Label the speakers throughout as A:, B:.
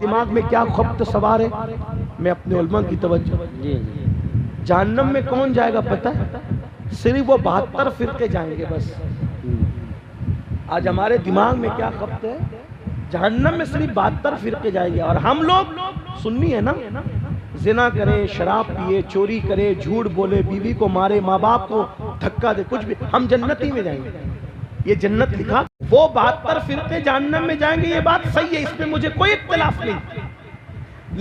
A: دماغ میں کیا خبط سوار ہے؟ میں اپنے علماء کی توجہ، جہنم میں کون جائے گا پتہ ہے؟ صرف وہ 72 فرقے جائیں گے بس۔ آج ہمارے دماغ میں کیا خبط ہے؟ جہنم میں صرف 72 فرقے جائیں گے، اور ہم لوگ سنی ہے نا، زنا کرے، شراب پیے، چوری کرے، جھوٹ بولے، بیوی کو مارے، ماں باپ کو دھکا دے، کچھ بھی، ہم جنتی میں جائیں گے۔ یہ جنت لکھا، وہ 72 فرقے جہنم میں جائیں گے، یہ بات صحیح ہے، اس میں مجھے کوئی اختلاف نہیں،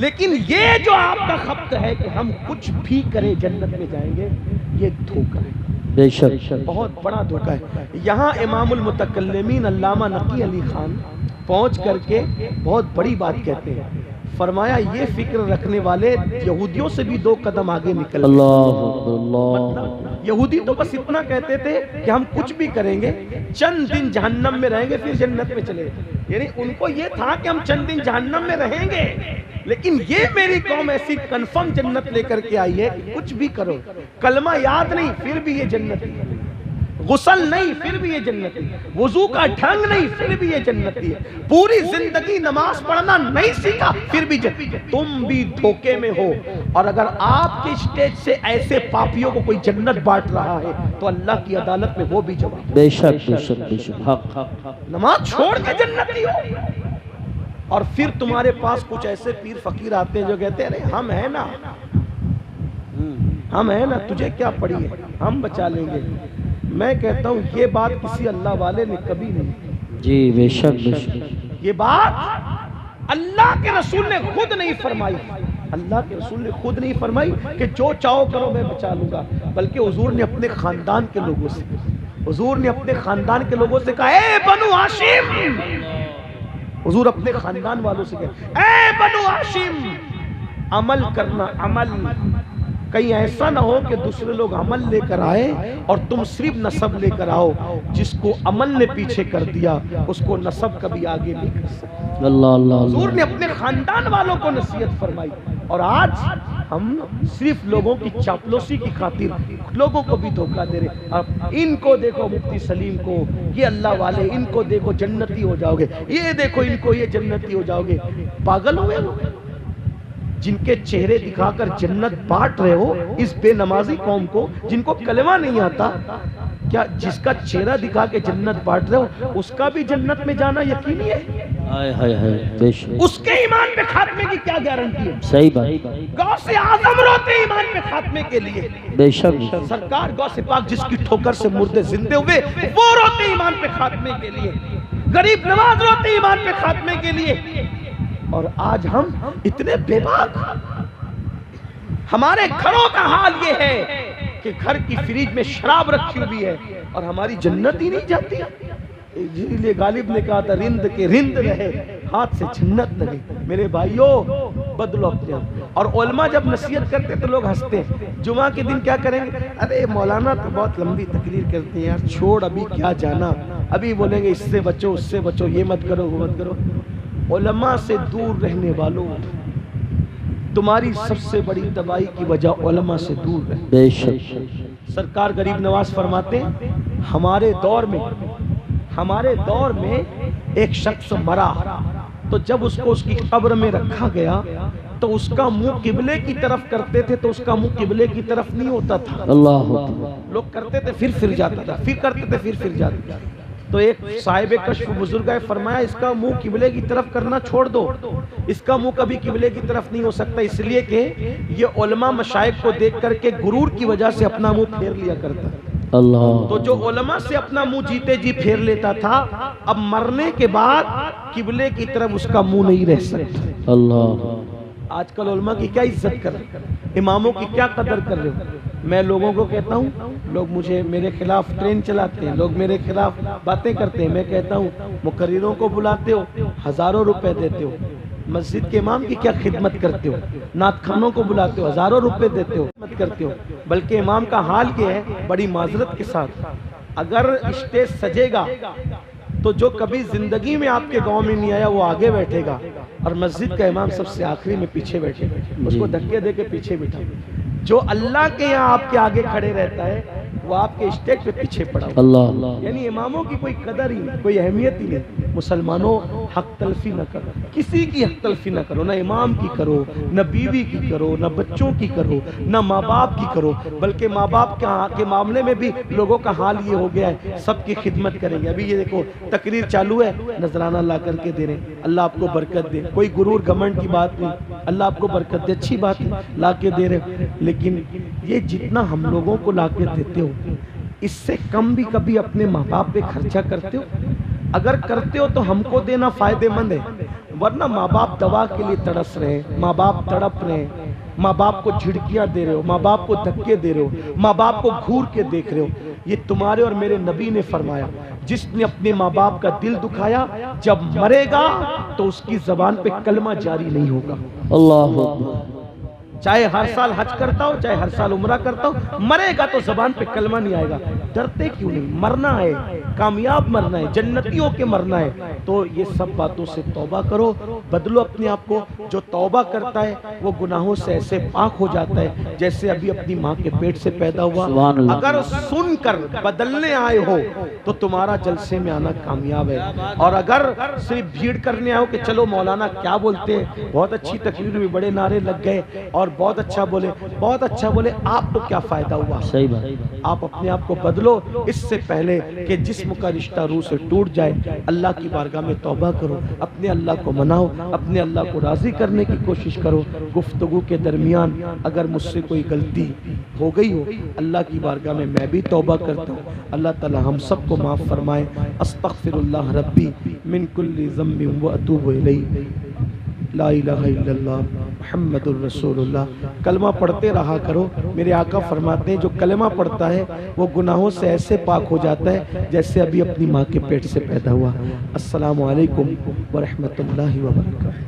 A: لیکن یہ جو آپ کا خبط ہے کہ ہم کچھ بھی کریں جنت میں جائیں گے، یہ دھوکہ ہے،
B: بے شک
A: بہت بڑا دھوکہ ہے۔ یہاں امام المتکلمین علامہ نقی علی خان پہنچ کر کے بہت بڑی بات کہتے ہیں، فرمایا یہ فکر رکھنے والے یہودیوں سے بھی 2 قدم آگے نکل گئے۔ مطلب یہودی تو بس اتنا کہتے تھے کہ ہم کچھ بھی کریں گے، چند دن جہنم میں رہیں گے پھر جنت میں چلے گئے، یعنی ان کو یہ تھا کہ ہم چند دن جہنم میں رہیں گے، لیکن یہ میری قوم ایسی کنفرم جنت لے کر کے آئی ہے کہ کچھ بھی کرو، کلمہ یاد نہیں پھر بھی یہ جنتی ہے، غسل نہیں پھر بھی یہ جنتی ہے، وضو کا ڈھنگ نہیں پھر بھی یہ جنتی ہے، پوری زندگی نماز پڑھنا نہیں سیکھا پھر بھی جنتی ہے۔ تم بھی دھوکے میں ہو، اور اگر آپ کے اسٹیج سے ایسے پاپیوں کو کوئی جنت بانٹ رہا ہے تو اللہ کی عدالت میں وہ بھی جواب،
B: بے شک بے شک بے شک، حق
A: نماز چھوڑ کے جنتی ہو۔ اور پھر تمہارے پاس کچھ ایسے پیر فقیر آتے ہیں جو کہتے ہیں ارے ہم ہیں نا، ہم ہیں نا، تجھے کیا پڑی ہے، ہم بچا لیں گے۔ میں کہتا ہوں یہ بات کسی اللہ والے نے کبھی نہیں،
B: جی بے شک بے شک،
A: یہ بات اللہ کے رسول نے خود نہیں فرمائی، اللہ کے رسول نے خود نہیں فرمائی کہ جو چاہو کرو میں بچا لوں گا، بلکہ حضور نے اپنے خاندان کے لوگوں سے، حضور نے اپنے خاندان کے لوگوں سے کہا اے بنو ہاشم، حضور اپنے خاندان والوں سے کہا اے بنو ہاشم، عمل کرنا، عمل، کہیں ایسا نہ ہو کہ دوسرے لوگ عمل لے کر آئے اور تم صرف نسب لے کر آؤ، جس کو عمل نے پیچھے کر دیا اس کو نسب کبھی آگے نہیں کر سکتا۔
B: اللہ اللہ،
A: حضور نے اپنے خاندان والوں کو نصیحت فرمائی، اور آج ہم صرف لوگوں کی چاپلوسی کی خاطر لوگوں کو بھی دھوکہ دے رہے۔ اب ان کو دیکھو مفتی سلیم کو، یہ اللہ والے، ان کو دیکھو جنتی ہو جاؤ گے، یہ دیکھو ان کو یہ جنتی ہو جاؤ گے، پاگل ہوئے ہو؟ جن کے چہرے دکھا کر جنت بانٹ رہے ہو اس بے نمازی قوم کو، جن کو کلمہ نہیں آتا، کیا جس کا چہرہ دکھا کے جنت بانٹ رہے ہو اس کا بھی جنت میں جانا یقینی ہے؟
B: ہائے ہائے ہائے، بے شک،
A: اس کے ایمان پہ خاتمے کی کیا گارنٹی ہے؟
B: صحیح بات،
A: غوث اعظم روتے ایمان پہ خاتمے کے لیے،
B: بے شک،
A: سرکار غوث پاک جس کی ٹھوکر سے مردے زندے ہوئے وہ روتے ایمان پہ خاتمے کے لیے، غریب نواز روتے ایمان پہ خاتمے کے لیے، اور آج ہم اتنے بے باک۔ ہمارے گھروں کا حال یہ ہے کہ گھر کی فریج میں شراب رکھی ہوئی ہے اور ہماری جنت ہی نہیں جاتی۔ اسی لیے غالب نے کہا تھا رند کے رند رہے ہاتھ سے جنت نہ گئی۔ میرے بھائیوں بدلو اپنے آپ۔ اور علماء جب نصیحت کرتے تو لوگ ہنستے ہیں، جمعہ کے دن کیا کریں گے، ارے مولانا تو بہت لمبی تقریر کرتے ہیں یار، چھوڑ ابھی کیا جانا، ابھی بولیں گے اس سے بچو اس سے بچو، یہ مت کرو وہ مت کرو۔ علماء سے دور رہنے والوں، تمہاری سب سے بڑی تباہی کی وجہ علماء سے دور رہے۔
B: بے شک،
A: سرکار غریب نواز فرماتے ہیں ہمارے دور میں ایک شخص مرا، تو جب اس کو اس کی قبر میں رکھا گیا تو اس کا منہ قبلے کی طرف کرتے تھے تو اس کا منہ قبلے کی طرف نہیں ہوتا تھا،
B: اللہ،
A: لوگ کرتے تھے پھر جاتا تھا، پھر کرتے تھے پھر جاتا تھا۔ تو ایک صاحب کشف بزرگ ہے، فرمایا اس کا منہ قبلے کی طرف کرنا چھوڑ دو، اس کا منہ کبھی قبلے کی طرف نہیں ہو سکتا، اس لیے کہ یہ علماء مشائخ کو دیکھ کر کے غرور کی وجہ سے اپنا منہ پھیر لیا کرتا ہے۔
B: اللہ،
A: تو جو علماء سے اپنا منہ جیتے جی پھیر لیتا تھا، اب مرنے کے بعد قبلے کی طرف اس کا منہ نہیں رہ سکتا۔
B: اللہ،
A: آج کل علماء کی کیا عزت کر رہے ہو، اماموں کی کیا قدر کر رہے ہو؟ میں لوگوں کو کہتا ہوں، لوگ میرے خلاف ٹرین چلاتے ہیں، لوگ میرے خلاف باتیں کرتے ہیں، میں کہتا ہوں مقرروں کو بلاتے ہو، ہزاروں روپے دیتے ہو، مسجد کے امام کی کیا خدمت کرتے ہو، نعت خوانوں کو بلاتے ہو، ہزاروں روپے دیتے ہو، خدمت کرتے ہو، بلکہ امام کا حال یہ ہے، بڑی معذرت کے ساتھ، اگر اسٹیج سجے گا تو جو کبھی زندگی میں آپ کے گاؤں میں نہیں آیا وہ آگے بیٹھے گا، اور مسجد کا امام سب سے آخری میں پیچھے بیٹھے گا، اس کو دھکے دے کے پیچھے بٹھا۔ جو اللہ کے یہاں آپ کے آگے کھڑے رہتا ہے وہ آپ کے اسٹیج پہ پیچھے پڑا،
B: اللہ،
A: یعنی اماموں کی کوئی قدر ہی نہیں، کوئی اہمیت ہی نہیں۔ مسلمانوں حق تلفی نہ کرو، کسی کی حق تلفی نہ کرو، نہ امام کی کرو، نہ بیوی کی کرو، نہ بچوں کی کرو، نہ ماں باپ کی کرو، بلکہ ماں باپ کے معاملے میں بھی لوگوں کا حال یہ ہو گیا ہے سب کی خدمت کریں گے۔ ابھی یہ دیکھو تقریر چالو ہے، نذرانہ لا کر کے دے رہے ہیں، اللہ آپ کو برکت دے، کوئی غرور گھمنڈ کی بات نہیں، اللہ آپ کو برکت دے، اچھی بات ہے لا کے دے رہے، لیکن یہ جتنا ہم لوگوں کو لا کے دیتے ہو اس سے کم بھی کبھی اپنے ماں باپ پہ خرچہ کرتے ہو؟ اگر کرتے ہو تو ہم کو دینا فائدے مند ہے، ورنہ ماں باپ دوا کے لیے تڑس رہے ہیں، ماں باپ تڑپ رہے ہیں، ماں باپ کو جھڑکیاں دے رہے ہو، ماں باپ کو دھکے دے رہے ہو، ماں باپ کو گھور کے دیکھ رہے ہو۔ یہ تمہارے اور میرے نبی نے فرمایا جس نے اپنے ماں باپ کا دل دکھایا جب مرے گا تو اس کی زبان پہ کلمہ جاری نہیں ہوگا۔
B: اللہ اکبر۔
A: چاہے ہر سال حج کرتا ہو، چاہے ہر سال عمرہ کرتا ہو، مرے گا تو زبان پہ کلمہ نہیں آئے گا۔ ڈرتے کیوں نہیں؟ مرنا ہے، کامیاب مرنا ہے، جنتی ہو کے مرنا ہے۔ تو یہ سب باتوں سے توبہ کرو، بدلو اپنے آپ کو۔ جو توبہ کرتا ہے وہ گناہوں سے ایسے پاک ہو جاتا ہے جیسے ابھی اپنی ماں کے پیٹ سے پیدا ہوا۔
B: سبحان اللہ۔
A: اگر سن کر بدلنے آئے ہو تو تمہارا جلسے میں آنا کامیاب ہے، اور اگر صرف بھیڑ کرنے آؤ کہ چلو مولانا کیا بولتے ہیں، بہت اچھی تقریر میں بڑے نعرے لگ گئے اور بہت اچھا بولے، بہت اچھا بولے، آپ کو کیا فائدہ ہوا؟
B: صحیح بات۔
A: آپ اپنے آپ کو بدلو اس سے پہلے کہ جسم کا رشتہ روح سے ٹوٹ جائے۔ اللہ کی بارگاہ میں توبہ کرو، اپنے اللہ کو مناؤ، اپنے اللہ کو راضی کرنے کی کوشش کرو۔ گفتگو کے درمیان اگر مجھ سے کوئی غلطی ہو گئی ہو، اللہ کی بارگاہ میں میں بھی توبہ کرتا ہوں، اللہ تعالی ہم سب کو معاف فرمائے۔ استغفر اللہ ربی من کل ذنب واتوب الیہ، لا الہ الا اللہ محمد الرسول اللہ۔ کلمہ پڑھتے رہا کرو، میرے آقا فرماتے ہیں جو کلمہ پڑھتا ہے وہ گناہوں سے ایسے پاک ہو جاتا ہے جیسے ابھی اپنی ماں کے پیٹ سے پیدا ہوا۔ السلام علیکم ورحمۃ اللہ وبرکاتہ۔